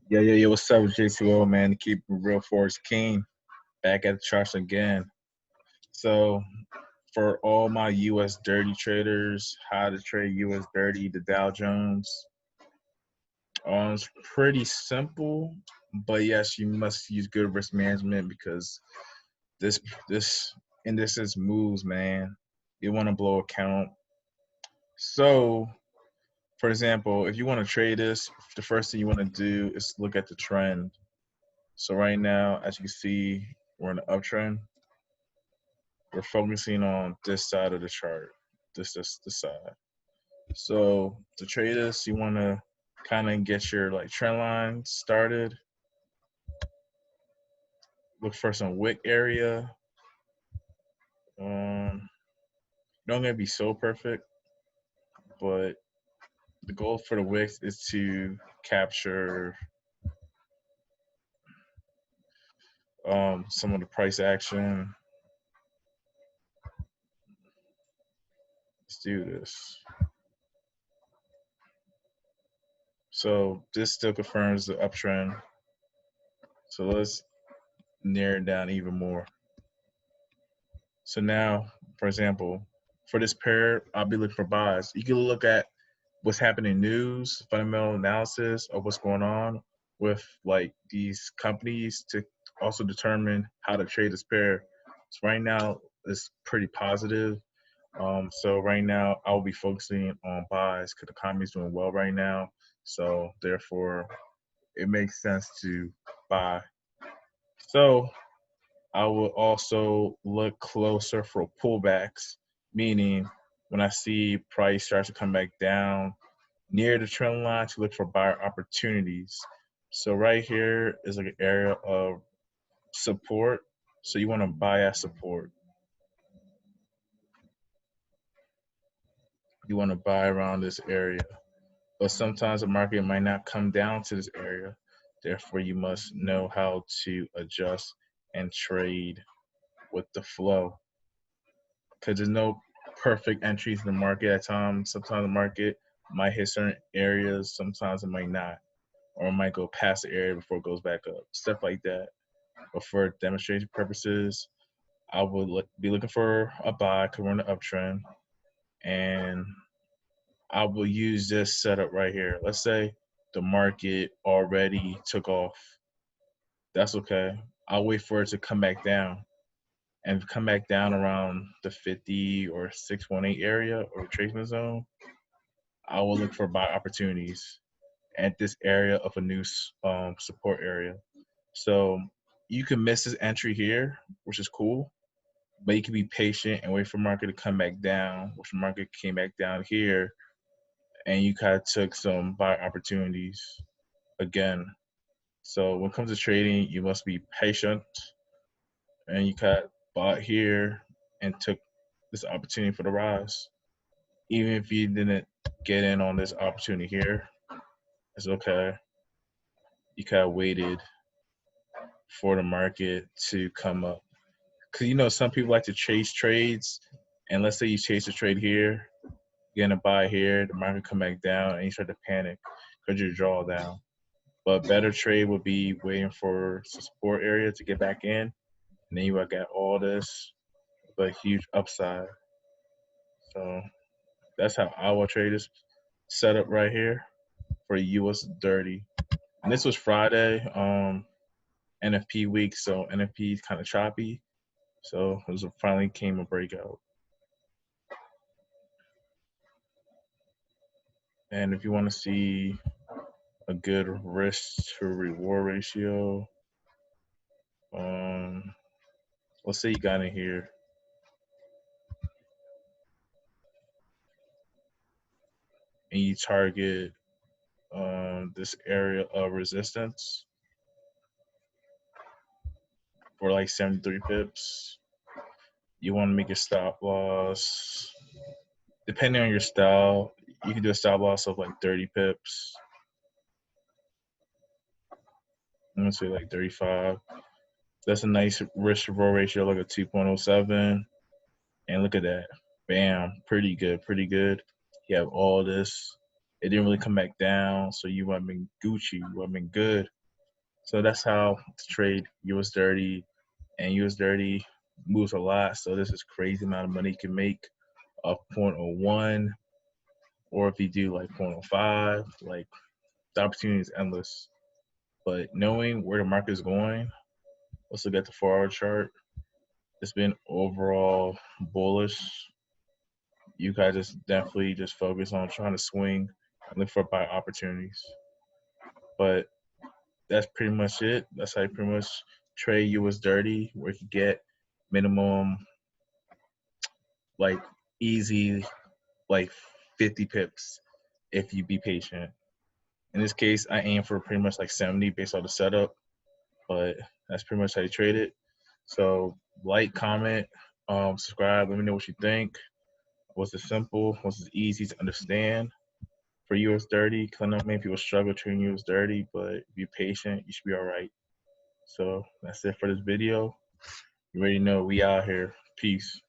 Yeah. What's up, JCO, man? Keep it real FOREX King back at the charts again. So, for all my US dirty traders, how to trade US dirty, the Dow Jones. It's pretty simple, but yes, you must use good risk management because this this indices moves, man. You want to blow a count. So, for example, if you want to trade this, the first thing you want to do is look at the trend. So right now, as you can see, we're in an uptrend. We're focusing on this side of the chart, this side. So to trade this, you want to kind of get your like trend line started. Look for some wick area. Don't gonna be so perfect, but the goal for the wicks is to capture some of the price action. Let's do this. So this still confirms the uptrend. So let's narrow it down even more. So now, for example, for this pair, I'll be looking for buys. You can look at what's happening in news, fundamental analysis of what's going on with like these companies to also determine how to trade this pair. So right now it's pretty positive. So right now I'll be focusing on buys because the economy is doing well right now. So therefore, it makes sense to buy. So I will also look closer for pullbacks, meaning when I see price starts to come back down near the trend line to look for buyer opportunities. So right here is like an area of support. So you want to buy at support. You want to buy around this area. But sometimes the market might not come down to this area. Therefore, you must know how to adjust and trade with the flow. Because there's no perfect entries in the market at times. Sometimes the market might hit certain areas, sometimes it might not, or it might go past the area before it goes back up, stuff like that. But for demonstration purposes, I would be looking for a buy because we're in the uptrend, and I will use this setup right here. Let's say the market already took off. That's okay. I'll wait for it to come back down and come back down around the 50 or 618 area or retracement zone. I will look for buy opportunities at this area of a new support area. So you can miss this entry here, which is cool, but you can be patient and wait for market to come back down, which the market came back down here, and you kind of took some buy opportunities again. So when it comes to trading, you must be patient, and you kind of bought here and took this opportunity for the rise. Even if you didn't get in on this opportunity here, it's okay. You kind of waited for the market to come up. Because some people like to chase trades, and let's say you chase a trade here, you're gonna buy here, the market come back down, and you start to panic because you draw down. But better trade would be waiting for some support area to get back in, and then you will get all this, but huge upside. So that's how I will trade this setup right here for US 30. And this was Friday, NFP week, so NFP is kind of choppy. So it was finally came a breakout. And if you want to see a good risk to reward ratio, um, let's say you got in here and you target this area of resistance for like 73 pips. You want to make a stop loss. Depending on your style, you can do a stop loss of like 30 pips. I'm gonna say like 35. That's a nice risk reward ratio, like a 2.07. And look at that. Bam. Pretty good. Pretty good. You have all this. it didn't really come back down, so you would have been Gucci, you would have been good. So that's how to trade US30, and US30 moves a lot. So this is crazy amount of money you can make off point oh 0.01, or if you do like 0.05, like the opportunity is endless. But knowing where the market is going, let's look at the 4-hour chart. It's been overall bullish. You guys just definitely just focus on trying to swing and look for buy opportunities. But that's pretty much it. That's how you pretty much trade US30, where you get minimum like easy like 50 pips if you be patient. In this case, I aim for pretty much like 70 based on the setup, but that's pretty much how you trade it. So like, comment, subscribe. Let me know what you think. Was it simple? Was it easy to understand for US30? Because I know many people struggle trading US30, but if you're patient, you should be all right. So that's it for this video. You already know we out here. Peace.